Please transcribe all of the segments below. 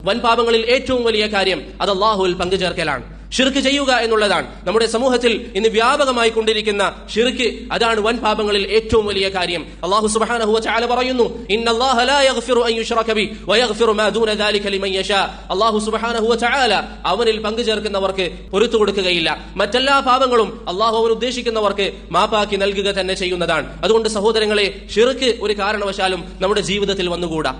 വൻപാപങ്ങളിൽ ഏറ്റവും വലിയ കാര്യം അത് അല്ലാഹുവിൽ പങ്കുചേർക്കലാണ്. ഷിർക്ക് ചെയ്യുക എന്നുള്ളതാണ്. നമ്മുടെ സമൂഹത്തിൽ ഇന്ന് വ്യാപകമായി കൊണ്ടിരിക്കുന്ന ഷിർക്ക്, അതാണ് വൻപാപങ്ങളിൽ ഏറ്റവും വലിയ കാര്യം. അല്ലാഹു സുബ്ഹാനഹു വ തആല പറയുന്നു, ഇന്നല്ലാഹ ലാ യഗ്ഫിറു അൻ യുശ്റക ബി വയഗ്ഫിറു മാ ദൂന ദാലിക ലിമൻ യശാ. അല്ലാഹു സുബ്ഹാനഹു വ തആല അവനിൽ പങ്കുചേർക്കുന്നവർക്ക് പൊറുത്തു കൊടുക്കുകയില്ല. മറ്റെല്ലാ പാപങ്ങളും അല്ലാഹു അവൻ ഉദ്ദേശിക്കുന്നവർക്ക് മാപ്പാക്കി നൽകുക തന്നെ ചെയ്യുന്നതാണ്. അതുകൊണ്ട് സഹോദരങ്ങളെ, ഷിർക്ക് ഒരു കാരണവശാലും നമ്മുടെ ജീവിതത്തിൽ വന്നുകൂടാ.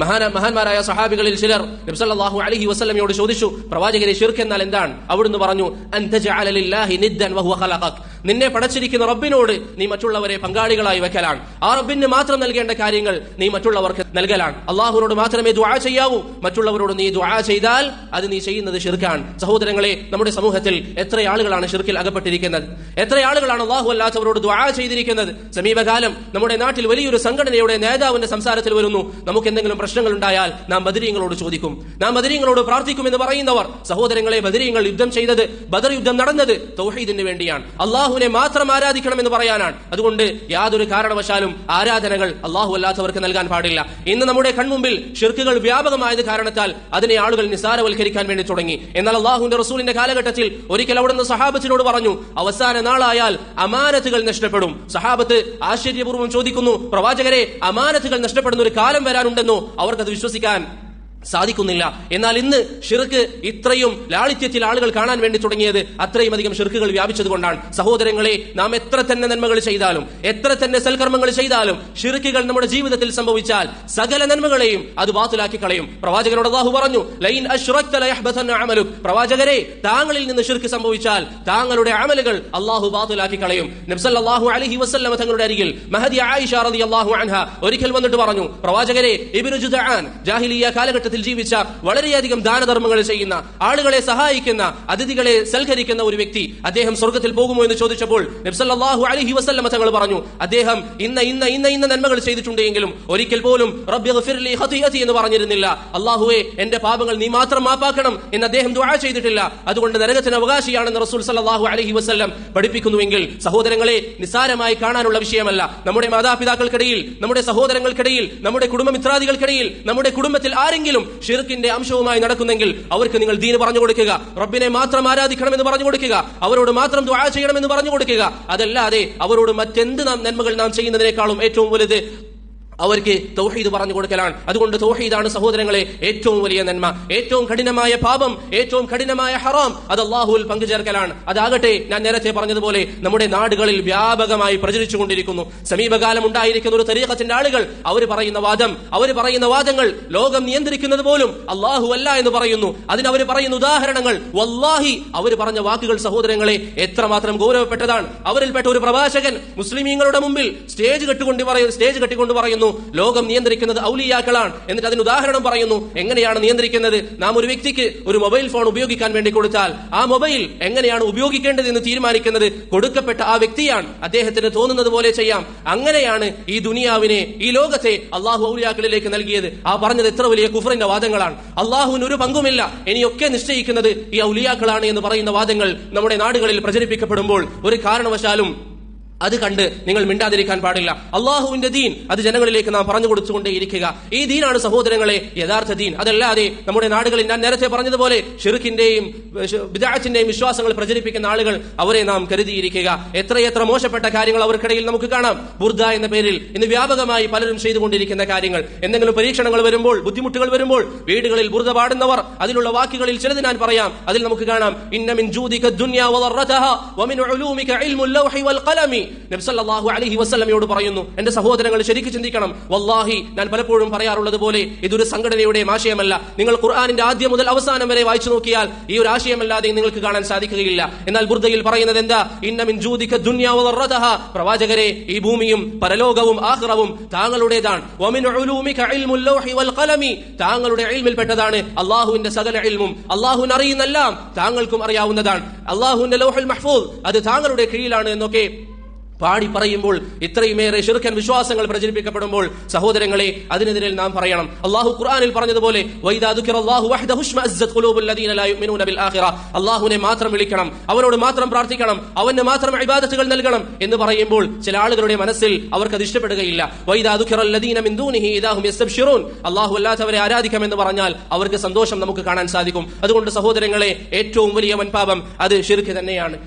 മഹാന്മാരായ സഹാബികളിൽ ചിലർ നബി സല്ലല്ലാഹു അലൈഹി വസല്ലമയോട് ചോദിച്ചു, പ്രവാചകരെ, ശിർക്ക് എന്നാൽ എന്താണ്? അവിടുന്ന് പറഞ്ഞു, അൻ തജഅല ലില്ലാഹി നിദ്ദൻ വഹുവ ഖലഖക്. നിന്നെ പടച്ചിരിക്കുന്ന റബ്ബിനോട് നീ മറ്റുള്ളവരെ പങ്കാളികളായി വെക്കലാണ്. ആ റബ്ബിന് മാത്രം നൽകേണ്ട കാര്യങ്ങൾ നീ മറ്റുള്ളവർക്ക് നൽകലാണ്. അല്ലാഹുവിനോട് മാത്രമേ ദുആ ചെയ്യാവൂ. മറ്റുള്ളവരോട് നീ ദുആ ചെയ്താൽ അത് നീ ചെയ്യുന്നത് ശിർക്കാണ്. സഹോദരങ്ങളെ, നമ്മുടെ സമൂഹത്തിൽ എത്ര ആളുകളാണ് ശിർക്കിൽ അകപ്പെട്ടിരിക്കുന്നത്? എത്ര ആളുകളാണ് അല്ലാഹു അല്ലാത്തവരോട് ദുആ ചെയ്തിരിക്കുന്നത്? സമീപകാലം നമ്മുടെ നാട്ടിൽ വലിയൊരു സംഘടനയുടെ നേതാവിന്റെ സംസാരത്തിൽ വരുന്നു, നമുക്ക് എന്തെങ്കിലും പ്രശ്നങ്ങൾ ഉണ്ടായാൽ നാം ബദരീങ്ങളോട് ചോദിക്കും, നാം ബദരീങ്ങളോട് പ്രാർത്ഥിക്കുമെന്ന് പറയുന്നവർ, സഹോദരങ്ങളെ, ബദരീങ്ങൾ യുദ്ധം ചെയ്തത്, ബദർ യുദ്ധം നടന്നത് തൗഹീദിന് വേണ്ടിയാണ്, അള്ളാഹുവിനെ മാത്രം ആരാധിക്കണമെന്ന് പറയാനാണ്. അതുകൊണ്ട് യാതൊരു കാരണവശാലും ആരാധനകൾ അള്ളാഹു അല്ലാത്തവർക്ക് നൽകാൻ പാടില്ല. ഇന്ന് നമ്മുടെ കൺമുമ്പിൽ ഷിർക്കുകൾ വ്യാപകമായത് കാരണത്താൽ അതിനെ ആളുകൾ നിസാരവൽക്കരിക്കാൻ വേണ്ടി തുടങ്ങി. എന്നാൽ അള്ളാഹുവിന്റെ റസൂലിന്റെ കാലഘട്ടത്തിൽ ഒരിക്കൽ അവിടുന്ന് സഹാബത്തിനോട് പറഞ്ഞു, അവസാന നാളായാൽ അമാനത്തുകൾ നഷ്ടപ്പെടും. സഹാബത്ത് ആശ്ചര്യപൂർവ്വം ചോദിക്കുന്നു, പ്രവാചകരെ, അമാനത്തുകൾ നഷ്ടപ്പെടുന്ന ഒരു കാലം വരാനുണ്ടെന്നോ? അവർക്കത് വിശ്വസിക്കാൻ സാധിക്കുന്നില്ല. എന്നാൽ ഇന്ന് ഷിർക്ക് ഇത്രയും ലാളിത്യത്തിൽ ആളുകൾ കാണാൻ വേണ്ടി തുടങ്ങിയത് അത്രയും അധികം ഷിർക്കുകൾ വ്യാപിച്ചതുകൊണ്ടാണ്. സഹോദരങ്ങളെ, നാം എത്ര തന്നെ നന്മകൾ ചെയ്താലും, എത്ര തന്നെ സൽക്കർമ്മങ്ങൾ ചെയ്താലും, ഷിർക്കുകൾ നമ്മുടെ ജീവിതത്തിൽ സംഭവിച്ചാൽ സകല നന്മകളെയും അത് ബാത്തിലാക്കി കളയും. പ്രവാചകനോട് അല്ലാഹു പറഞ്ഞു, ലൈൻ അശ്റക്ത ലയഹ്ബതന്ന അമലുക്. പ്രവാചകരെ, താങ്കളിൽ നിന്ന് ഷിർക്ക് സംഭവിച്ചാൽ താങ്കളുടെ അമലുകൾ അല്ലാഹു ബാത്തിലാക്കി കളയും. നബി സല്ലല്ലാഹു അലൈഹി വസല്ലം തങ്ങളുടെ അരികിൽ മഹദി ആയിഷ റളിയല്ലാഹു അൻഹ ഒരിക്കൽ വന്നിട്ട് പറഞ്ഞു, പ്രവാചകരെ, ഇബ്നു ജുദആൻ ജാഹിലിയ്യ കാലഘട്ടത്തിൽ ജീവിച്ച വളരെയധികം ദാനധർമ്മങ്ങൾ ചെയ്യുന്ന, ആളുകളെ സഹായിക്കുന്ന, അതിഥികളെ സൽക്കരിക്കുന്ന ഒരു വ്യക്തി, അദ്ദേഹം സ്വർഗ്ഗത്തിൽ പോകുമോ എന്ന് ചോദിച്ചപ്പോൾ നബി സല്ലല്ലാഹു അലൈഹി വസല്ലം തങ്ങൾ പറഞ്ഞു, അദ്ദേഹം ഇന്ന നന്മകൾ ചെയ്തിട്ടുണ്ടെങ്കിലും ഒരിക്കൽ പോലും റബ്ബി ഗ്ഫിർ ലി ഖതിയതി എന്ന് പറഞ്ഞിരുന്നില്ല. അല്ലാഹുവേ, എന്റെ പാപങ്ങൾ നീ മാത്രം മാപ്പാക്കണം എന്ന് അദ്ദേഹം ദുആ ചെയ്തിട്ടില്ല. അതുകൊണ്ട് നരകത്തിന് അവകാശിയാണെന്ന് റസൂൽ സല്ലല്ലാഹു അലൈഹി വസല്ലം പഠിപ്പിക്കുന്നുവെങ്കിൽ, സഹോദരങ്ങളെ, നിസാരമായി കാണാനുള്ള വിഷയമല്ല. നമ്മുടെ മാതാപിതാക്കൾക്കിടയിൽ, നമ്മുടെ സഹോദരങ്ങൾക്കിടയിൽ, നമ്മുടെ കുടുംബമിത്രാദികൾക്കിടയിൽ, നമ്മുടെ കുടുംബത്തിൽ ആരെങ്കിലും ഷിർക്കിന്റെ അംശവുമായി നടക്കുന്നെങ്കിൽ അവർക്ക് നിങ്ങൾ ദീന് പറഞ്ഞു കൊടുക്കുക, റബ്ബിനെ മാത്രം ആരാധിക്കണമെന്ന് പറഞ്ഞു കൊടുക്കുക, അവരോട് മാത്രം ദുആ ചെയ്യണമെന്ന് പറഞ്ഞു കൊടുക്കുക. അതല്ലാതെ അവരോട് മറ്റെന്ത് നന്മകൾ നാം ചെയ്യുന്നതിനേക്കാളും ഏറ്റവും വലുത് അവർക്ക് തൗഹീദ് പറഞ്ഞു കൊടുക്കലാണ്. അതുകൊണ്ട് തൗഹീദാണ് സഹോദരങ്ങളെ ഏറ്റവും വലിയ നന്മ. ഏറ്റവും കഠിനമായ പാപം, ഏറ്റവും കഠിനമായ ഹറാം അത് അല്ലാഹുവിൽ പങ്കുചേർക്കലാണ്. അതാകട്ടെ, ഞാൻ നേരത്തെ പറഞ്ഞതുപോലെ നമ്മുടെ നാടുകളിൽ വ്യാപകമായി പ്രചരിച്ചുകൊണ്ടിരിക്കുന്നു. സമീപകാലം ഉണ്ടായിരിക്കുന്ന ഒരു തരീഖത്തിന്റെ ആളുകൾ അവർ പറയുന്ന വാദങ്ങൾ ലോകം നിയന്ത്രിക്കുന്നത് പോലും അല്ലാഹു അല്ല എന്ന് പറയുന്നു. അതിനവർ പറയുന്ന ഉദാഹരണങ്ങൾ, വല്ലാഹി അവർ പറഞ്ഞ വാക്കുകൾ സഹോദരങ്ങളെ എത്രമാത്രം ഗൗരവപ്പെട്ടതാണ്. അവരിൽപ്പെട്ട ഒരു പ്രവാചകൻ മുസ്ലിമീങ്ങളുടെ മുമ്പിൽ സ്റ്റേജ് കെട്ടിക്കൊണ്ട് പറയുന്നു, ലോകം നിയന്ത്രിക്കുന്നത് ഔലിയാക്കളാണ്. എന്നിട്ട് അതിന് ഉദാഹരണം പറയുന്നു. എങ്ങനെയാണ് നിയന്ത്രിക്കുന്നത്? നാം ഒരു വ്യക്തിക്ക് ഒരു മൊബൈൽ ഫോൺ ഉപയോഗിക്കാൻ വേണ്ടി കൊടുത്താൽ ആ മൊബൈൽ എങ്ങനെയാണ് ഉപയോഗിക്കേണ്ടത് എന്ന് തീരുമാനിക്കുന്നത് കൊടുക്കപ്പെട്ട ആ വ്യക്തിയാണ്. അദ്ദേഹത്തിന് തോന്നുന്നത് പോലെ ചെയ്യാം. അങ്ങനെയാണ് ഈ ദുനിയാവിനെ, ഈ ലോകത്തെ അള്ളാഹു ഔലിയാക്കളിലേക്ക് നൽകിയത്. ആ പറഞ്ഞത് എത്ര വലിയ കുഫറിന്റെ വാദങ്ങളാണ്. അള്ളാഹുവിന് ഒരു പങ്കുമില്ല, ഇനിയൊക്കെ നിശ്ചയിക്കുന്നത് ഈ ഔലിയാക്കളാണ് എന്ന് പറയുന്ന വാദങ്ങൾ നമ്മുടെ നാടുകളിൽ പ്രചരിപ്പിക്കപ്പെടുമ്പോൾ ഒരു കാരണവശാലും അത് കണ്ട് നിങ്ങൾ മിണ്ടാതിരിക്കാൻ പാടില്ല. അള്ളാഹുവിന്റെ ദീൻ അത് ജനങ്ങളിലേക്ക് നാം പറഞ്ഞു കൊടുത്തുകൊണ്ടേയിരിക്കുക. ഈ ദീനാണ് സഹോദരങ്ങളെ യഥാർത്ഥ ദീൻ. അതല്ലാതെ നമ്മുടെ നാടുകളിൽ ഞാൻ നേരത്തെ പറഞ്ഞതുപോലെ ഷിർക്കിന്റെയും ബിദ്അത്തിന്റെയും വിശ്വാസങ്ങൾ പ്രചരിപ്പിക്കുന്ന ആളുകൾ, അവരെ നാം കരുതിയിരിക്കുക. എത്രയെത്ര മോശപ്പെട്ട കാര്യങ്ങൾ അവർക്കിടയിൽ നമുക്ക് കാണാം. ബുർദ എന്ന പേരിൽ ഇന്ന് വ്യാപകമായി പലരും ചെയ്തുകൊണ്ടിരിക്കുന്ന കാര്യങ്ങൾ. എന്തെങ്കിലും പരീക്ഷണങ്ങൾ വരുമ്പോൾ, ബുദ്ധിമുട്ടുകൾ വരുമ്പോൾ വീടുകളിൽ ബുർദ പാടുന്നവർ, അതിലുള്ള വാക്കുകളിൽ ചിലത് ഞാൻ പറയാം. അതിൽ നമുക്ക് കാണാം, ഇന്ന മിൻ ജൂദിക ദുനിയ വദറതഹ വമിൻ ഉലൂമിക ഇൽമുൽ ലൗഹി വൽ ഖലമി. നബി സല്ലല്ലാഹു അലൈഹി വസല്ലമയോട് പറയുന്നു, എന്റെ സഹോദരങ്ങൾ ശരിക്കും ചിന്തിക്കണം. വല്ലാഹി, ഞാൻ പലപ്പോഴും പറയാറുള്ളത് പോലെ ഇതൊരു സംഘടനയുടെയും ആശയമല്ല. നിങ്ങൾ ഖുർആനിന്റെ ആദ്യം മുതൽ അവസാനം വരെ വായിച്ചു നോക്കിയാൽ ഈ ഒരു ആശയമല്ലാതെ നിങ്ങൾക്ക് കാണാൻ സാധിക്കുകയില്ല. എന്നാൽ ബുർദയിൽ പറയുന്നത് എന്താ? ഇന്ന മിൻ ജൂദിക ദുനിയ വദറതഹ. പ്രവാചകരെ, ഈ ഭൂമിയും പരലോകവും ആഖിറവും താങ്കളുടേതാണ്. വമിൻ ഉലൂമിക ഇൽമുൽ ലൗഹി വൽ ഖലമി. താങ്കളുടെ ഇൽമിൽപ്പെട്ടതാണ് അല്ലാഹുവിന്റെ സകല ഇൽമും. അല്ലാഹുവിനെ അറിയുന്നെല്ലാം താങ്കൾക്കും അറിയാവുന്നതാണ്. അല്ലാഹുവിന്റെ ലൗഹുൽ മഹ്ഫൂസ് അത് താങ്കളുടെ കീഴിലാണ് എന്നൊക്കെ പാടി പറയുമ്പോൾ ഇത്രയുമേറെ ശിർക്കൻ വിശ്വാസങ്ങൾ പ്രചരിപ്പിക്കപ്പെടുമ്പോൾ സഹോദരങ്ങളെ അതിനെതിരെ നാം പറയണം. അല്ലാഹു ഖുർആനിൽ പറഞ്ഞതുപോലെ വൈദാ ദുകിറല്ലാഹു വഹ്ദഹു ഇശ്മഅസ്സത് ഖുലൂബുൽ ലദീന ലാ യുഅ്മിനൂന ബിൽ ആഖിറ, അല്ലാഹുവിനെ മാത്രം വിളിക്കണം, അവനോട് മാത്രം പ്രാർത്ഥിക്കണം, അവന് മാത്രം ഇബാദത്തുകൾ നൽകണം എന്ന് പറയുമ്പോൾ ചില ആളുകളുടെ മനസ്സിൽ അവർക്ക് അത് ഇഷ്ടപ്പെടുകയില്ല. വൈദാ ദുകിറൽ ലദീന മിൻ ദൂനിഹി ഇദാ ഹും യസ്തബ്ശിറൂൻ, അല്ലാഹു അല്ലാത്തവരെ ആരാധിക്കാമെന്ന് പറഞ്ഞാൽ അവർക്ക് സന്തോഷം നമുക്ക് കാണാൻ സാധിക്കും. അതുകൊണ്ട് സഹോദരങ്ങളെ ഏറ്റവും വലിയ വൻപാപം അത് ശിർക്ക് തന്നെയാണ്.